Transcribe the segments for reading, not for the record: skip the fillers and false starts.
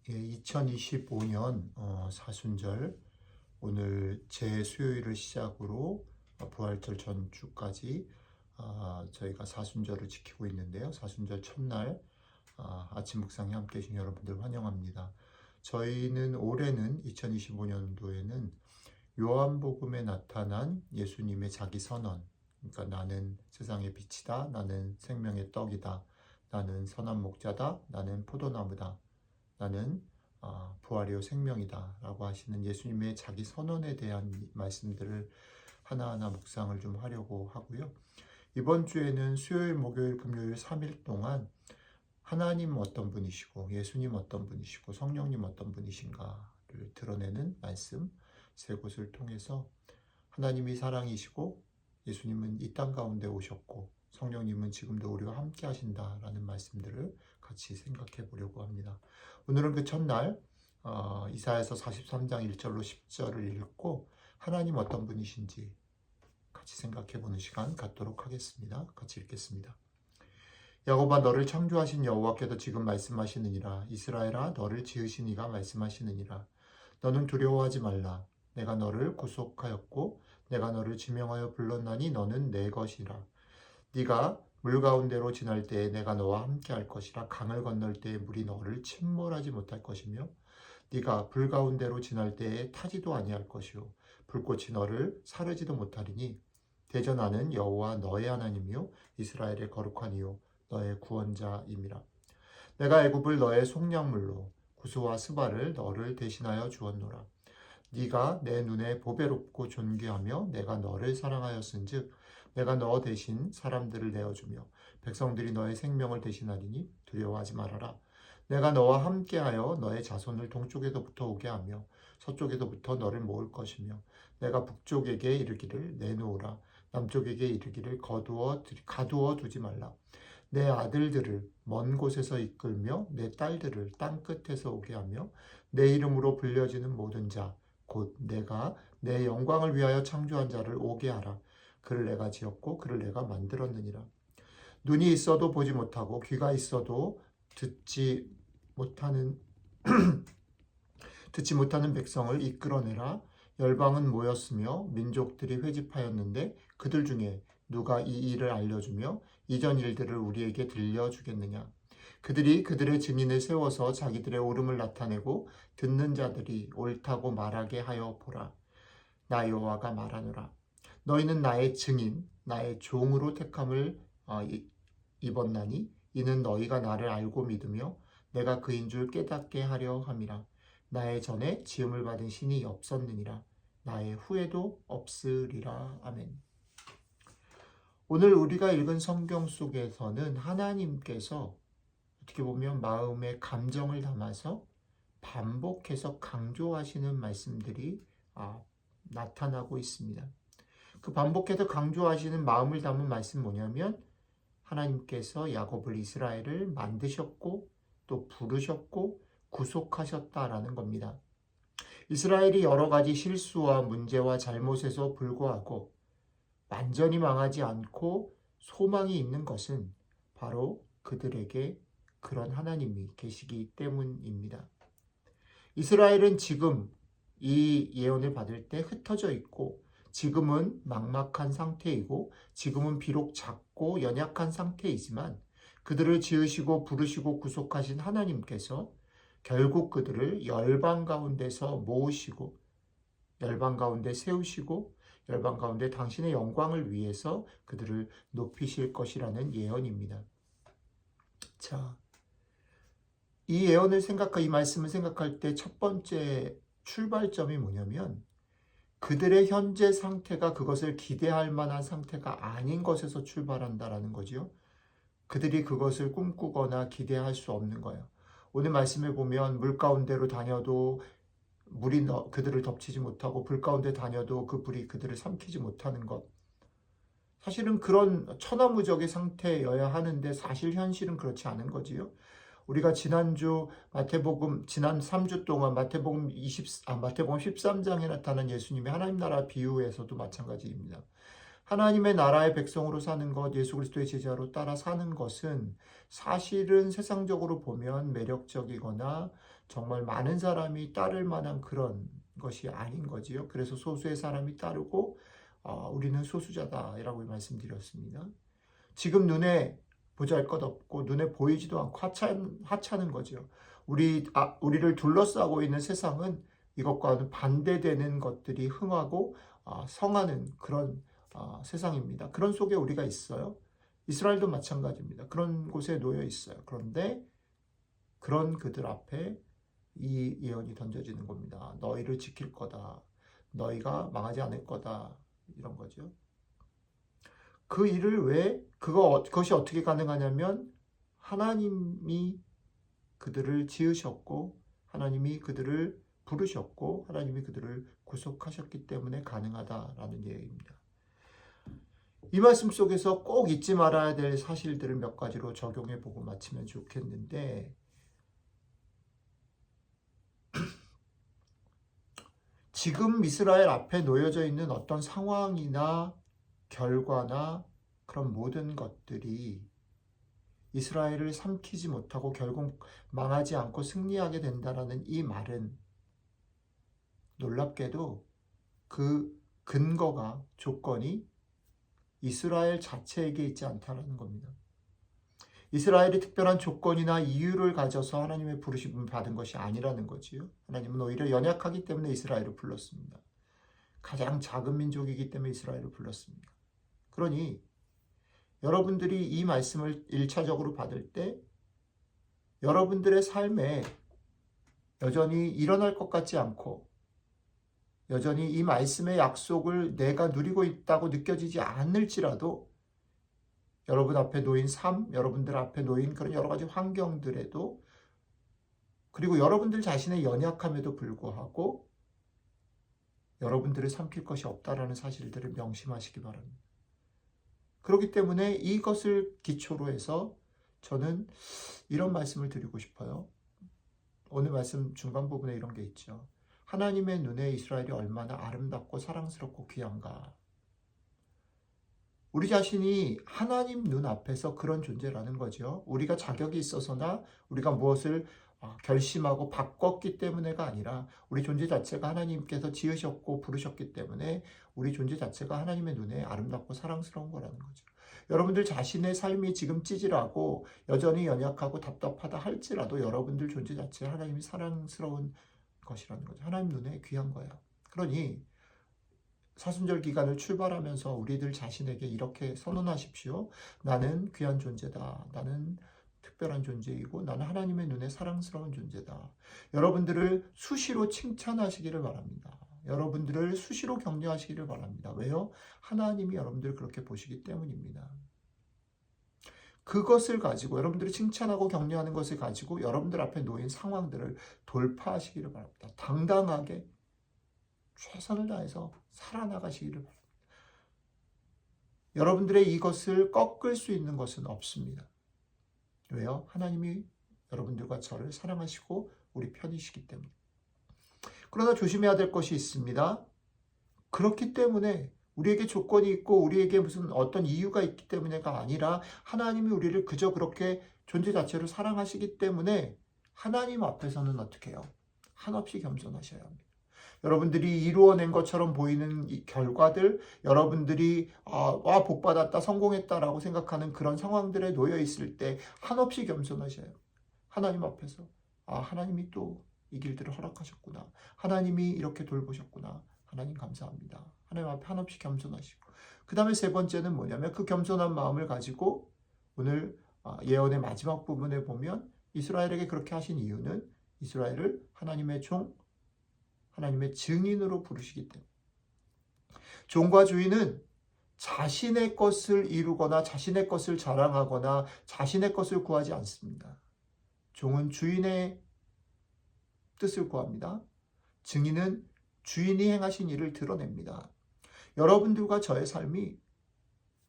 2025년 사순절 오늘 제 수요일을 시작으로 부활절 전주까지 저희가 사순절을 지키고 있는데요. 사순절 첫날 아침 묵상에 함께 해주신 여러분들 환영합니다. 저희는 올해는 2025년도에는 요한복음에 나타난 예수님의 자기 선언, 그러니까 나는 세상의 빛이다, 나는 생명의 떡이다, 나는 선한 목자다, 나는 포도나무다, 나는 부활이요 생명이다 라고 하시는 예수님의 자기 선언에 대한 말씀들을 하나하나 묵상을 좀 하려고 하고요. 이번 주에는 수요일, 목요일, 금요일 3일 동안 하나님 어떤 분이시고 예수님 어떤 분이시고 성령님 어떤 분이신가를 드러내는 말씀 세 곳을 통해서 하나님이 사랑이시고 예수님은 이 땅 가운데 오셨고 성령님은 지금도 우리와 함께 하신다라는 말씀들을 같이 생각해 보려고 합니다. 오늘은 그 첫날 이사야서 43장 1절로 10절을 읽고 하나님 어떤 분이신지 같이 생각해 보는 시간 갖도록 하겠습니다. 같이 읽겠습니다. 야곱아 너를 창조하신 여호와께서 지금 말씀하시느니라. 이스라엘아 너를 지으신 이가 말씀하시느니라. 너는 두려워하지 말라. 내가 너를 구속하였고 내가 너를 지명하여 불렀나니 너는 내 것이라. 네가 물 가운데로 지날 때에 내가 너와 함께 할 것이라. 강을 건널 때에 물이 너를 침몰하지 못할 것이며 네가 불 가운데로 지날 때에 타지도 아니할 것이요 불꽃이 너를 사르지도 못하리니 대저 나는 여호와 너의 하나님이요 이스라엘의 거룩한 이요 너의 구원자임이라. 내가 애굽을 너의 속량물로 구스와 스바를 너를 대신하여 주었노라. 네가 내 눈에 보배롭고 존귀하며 내가 너를 사랑하였은즉 내가 너 대신 사람들을 내어주며 백성들이 너의 생명을 대신하리니 두려워하지 말아라. 내가 너와 함께하여 너의 자손을 동쪽에서부터 오게 하며 서쪽에서부터 너를 모을 것이며 내가 북쪽에게 이르기를 내놓으라. 남쪽에게 이르기를 가두어 두지 말라. 내 아들들을 먼 곳에서 이끌며 내 딸들을 땅 끝에서 오게 하며 내 이름으로 불려지는 모든 자 곧 내가 내 영광을 위하여 창조한 자를 오게 하라. 그를 내가 지었고 그를 내가 만들었느니라. 눈이 있어도 보지 못하고 귀가 있어도 듣지 못하는 백성을 이끌어내라. 열방은 모였으며 민족들이 회집하였는데 그들 중에 누가 이 일을 알려주며 이전 일들을 우리에게 들려주겠느냐. 그들이 그들의 증인을 세워서 자기들의 옳음을 나타내고 듣는 자들이 옳다고 말하게 하여 보라. 나 여호와가 말하노라. 너희는 나의 증인, 나의 종으로 택함을 입었나니 이는 너희가 나를 알고 믿으며 내가 그인 줄 깨닫게 하려 함이라. 나의 전에 지음을 받은 신이 없었느니라. 나의 후에도 없으리라. 아멘. 오늘 우리가 읽은 성경 속에서는 하나님께서 어떻게 보면 마음의 감정을 담아서 반복해서 강조하시는 말씀들이 나타나고 있습니다. 그 반복해서 강조하시는 마음을 담은 말씀 뭐냐면 하나님께서 야곱을 이스라엘을 만드셨고 또 부르셨고 구속하셨다라는 겁니다. 이스라엘이 여러 가지 실수와 문제와 잘못에서 불구하고 완전히 망하지 않고 소망이 있는 것은 바로 그들에게 그런 하나님이 계시기 때문입니다. 이스라엘은 지금 이 예언을 받을 때 흩어져 있고 지금은 막막한 상태이고 지금은 비록 작고 연약한 상태이지만 그들을 지으시고 부르시고 구속하신 하나님께서 결국 그들을 열방 가운데서 모으시고 열방 가운데 세우시고 열방 가운데 당신의 영광을 위해서 그들을 높이실 것이라는 예언입니다. 자, 이 예언을 이 말씀을 생각할 때 첫 번째 출발점이 뭐냐면 그들의 현재 상태가 그것을 기대할 만한 상태가 아닌 것에서 출발한다라는 거죠. 그들이 그것을 꿈꾸거나 기대할 수 없는 거예요. 오늘 말씀을 보면 물 가운데로 다녀도 물이 그들을 덮치지 못하고 불 가운데 다녀도 그 불이 그들을 삼키지 못하는 것. 사실은 그런 천하무적의 상태여야 하는데 사실 현실은 그렇지 않은 거지요. 우리가 지난 3주 동안 마태복음 13장에 나타난 예수님의 하나님 나라 비유에서도 마찬가지입니다. 하나님의 나라의 백성으로 사는 것, 예수 그리스도의 제자로 따라 사는 것은 사실은 세상적으로 보면 매력적이거나 정말 많은 사람이 따를 만한 그런 것이 아닌 거지요. 그래서 소수의 사람이 따르고 우리는 소수자다라고 말씀드렸습니다. 지금 눈에 보잘것없고 눈에 보이지도 않고 하찮은 거죠. 우리를 둘러싸고 있는 세상은 이것과는 반대되는 것들이 흥하고 성하는 그런 세상입니다. 그런 속에 우리가 있어요. 이스라엘도 마찬가지입니다. 그런 곳에 놓여 있어요. 그런데 그런 그들 앞에 이 예언이 던져지는 겁니다. 너희를 지킬 거다. 너희가 망하지 않을 거다. 이런 거죠. 그 일을 그것이 어떻게 가능하냐면 하나님이 그들을 지으셨고 하나님이 그들을 부르셨고 하나님이 그들을 구속하셨기 때문에 가능하다라는 얘기입니다. 이 말씀 속에서 꼭 잊지 말아야 될 사실들을 몇 가지로 적용해 보고 마치면 좋겠는데, 지금 이스라엘 앞에 놓여져 있는 어떤 상황이나 결과나 그런 모든 것들이 이스라엘을 삼키지 못하고 결국 망하지 않고 승리하게 된다라는 이 말은 놀랍게도 그 근거가 조건이 이스라엘 자체에게 있지 않다라는 겁니다. 이스라엘이 특별한 조건이나 이유를 가져서 하나님의 부르심을 받은 것이 아니라는 거지요. 하나님은 오히려 연약하기 때문에 이스라엘을 불렀습니다. 가장 작은 민족이기 때문에 이스라엘을 불렀습니다. 그러니 여러분들이 이 말씀을 1차적으로 받을 때 여러분들의 삶에 여전히 일어날 것 같지 않고 여전히 이 말씀의 약속을 내가 누리고 있다고 느껴지지 않을지라도 여러분 앞에 놓인 삶, 여러분들 앞에 놓인 그런 여러 가지 환경들에도 그리고 여러분들 자신의 연약함에도 불구하고 여러분들을 삼킬 것이 없다라는 사실들을 명심하시기 바랍니다. 그렇기 때문에 이것을 기초로 해서 저는 이런 말씀을 드리고 싶어요. 오늘 말씀 중간 부분에 이런 게 있죠. 하나님의 눈에 이스라엘이 얼마나 아름답고 사랑스럽고 귀한가. 우리 자신이 하나님 눈 앞에서 그런 존재라는 거죠. 우리가 자격이 있어서나 우리가 무엇을 결심하고 바꿨기 때문에가 아니라 우리 존재 자체가 하나님께서 지으셨고 부르셨기 때문에 우리 존재 자체가 하나님의 눈에 아름답고 사랑스러운 거라는 거죠. 여러분들 자신의 삶이 지금 찌질하고 여전히 연약하고 답답하다 할지라도 여러분들 존재 자체가 하나님이 사랑스러운 것이라는 거죠. 하나님 눈에 귀한 거예요. 그러니 사순절 기간을 출발하면서 우리들 자신에게 이렇게 선언하십시오. 나는 귀한 존재다. 나는 특별한 존재이고 나는 하나님의 눈에 사랑스러운 존재다. 여러분들을 수시로 칭찬하시기를 바랍니다. 여러분들을 수시로 격려하시기를 바랍니다. 왜요? 하나님이 여러분들을 그렇게 보시기 때문입니다. 그것을 가지고 여러분들이 칭찬하고 격려하는 것을 가지고 여러분들 앞에 놓인 상황들을 돌파하시기를 바랍니다. 당당하게 최선을 다해서 살아나가시기를 바랍니다. 여러분들의 이것을 꺾을 수 있는 것은 없습니다. 왜요? 하나님이 여러분들과 저를 사랑하시고 우리 편이시기 때문에. 그러나 조심해야 될 것이 있습니다. 그렇기 때문에 우리에게 조건이 있고 우리에게 무슨 어떤 이유가 있기 때문에가 아니라 하나님이 우리를 그저 그렇게 존재 자체로 사랑하시기 때문에 하나님 앞에서는 어떻게 해요? 한없이 겸손하셔야 합니다. 여러분들이 이루어낸 것처럼 보이는 이 결과들, 여러분들이 복받았다, 성공했다라고 생각하는 그런 상황들에 놓여 있을 때 한없이 겸손하셔요. 하나님 앞에서 하나님이 또 이 길들을 허락하셨구나. 하나님이 이렇게 돌보셨구나. 하나님 감사합니다. 하나님 앞에 한없이 겸손하시고 그 다음에 세 번째는 뭐냐면 그 겸손한 마음을 가지고 오늘 예언의 마지막 부분에 보면 이스라엘에게 그렇게 하신 이유는 이스라엘을 하나님의 종, 하나님의 증인으로 부르시기 때문에. 종과 주인은 자신의 것을 이루거나 자신의 것을 자랑하거나 자신의 것을 구하지 않습니다. 종은 주인의 뜻을 구합니다. 증인은 주인이 행하신 일을 드러냅니다. 여러분들과 저의 삶이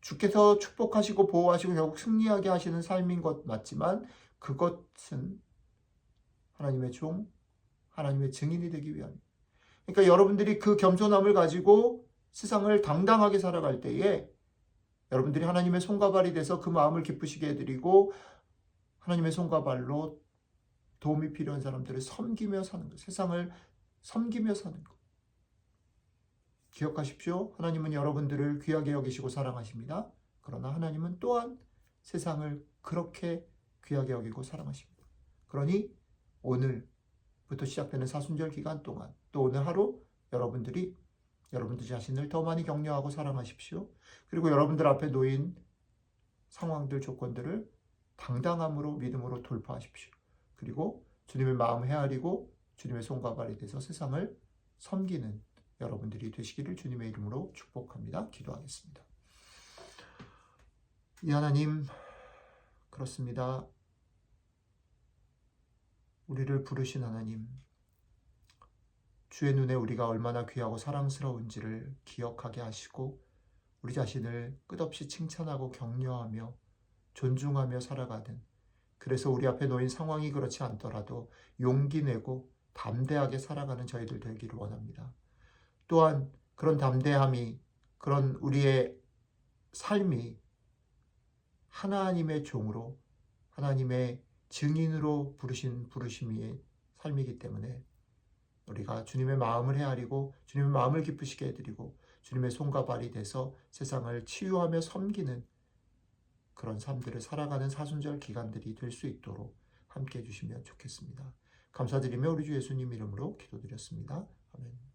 주께서 축복하시고 보호하시고 결국 승리하게 하시는 삶인 것 맞지만 그것은 하나님의 종, 하나님의 증인이 되기 위함입니다. 그러니까 여러분들이 그 겸손함을 가지고 세상을 당당하게 살아갈 때에 여러분들이 하나님의 손과 발이 돼서 그 마음을 기쁘시게 해드리고 하나님의 손과 발로 도움이 필요한 사람들을 섬기며 사는 것, 세상을 섬기며 사는 것. 기억하십시오. 하나님은 여러분들을 귀하게 여기시고 사랑하십니다. 그러나 하나님은 또한 세상을 그렇게 귀하게 여기고 사랑하십니다. 그러니 오늘부터 시작되는 사순절 기간 동안 또 오늘 하루 여러분들 자신을 더 많이 격려하고 사랑하십시오. 그리고 여러분들 앞에 놓인 상황들, 조건들을 당당함으로 믿음으로 돌파하십시오. 그리고 주님의 마음 헤아리고 주님의 손과 발이 돼서 세상을 섬기는 여러분들이 되시기를 주님의 이름으로 축복합니다. 기도하겠습니다. 이 하나님, 그렇습니다. 우리를 부르신 하나님, 주의 눈에 우리가 얼마나 귀하고 사랑스러운지를 기억하게 하시고 우리 자신을 끝없이 칭찬하고 격려하며 존중하며 살아가는, 그래서 우리 앞에 놓인 상황이 그렇지 않더라도 용기 내고 담대하게 살아가는 저희들 되기를 원합니다. 또한 그런 담대함이, 그런 우리의 삶이 하나님의 종으로, 하나님의 증인으로 부르신 부르심의 삶이기 때문에 우리가 주님의 마음을 헤아리고 주님의 마음을 기쁘시게 해드리고 주님의 손과 발이 돼서 세상을 치유하며 섬기는 그런 삶들을 살아가는 사순절 기간들이 될 수 있도록 함께 해주시면 좋겠습니다. 감사드리며 우리 주 예수님 이름으로 기도드렸습니다. 아멘.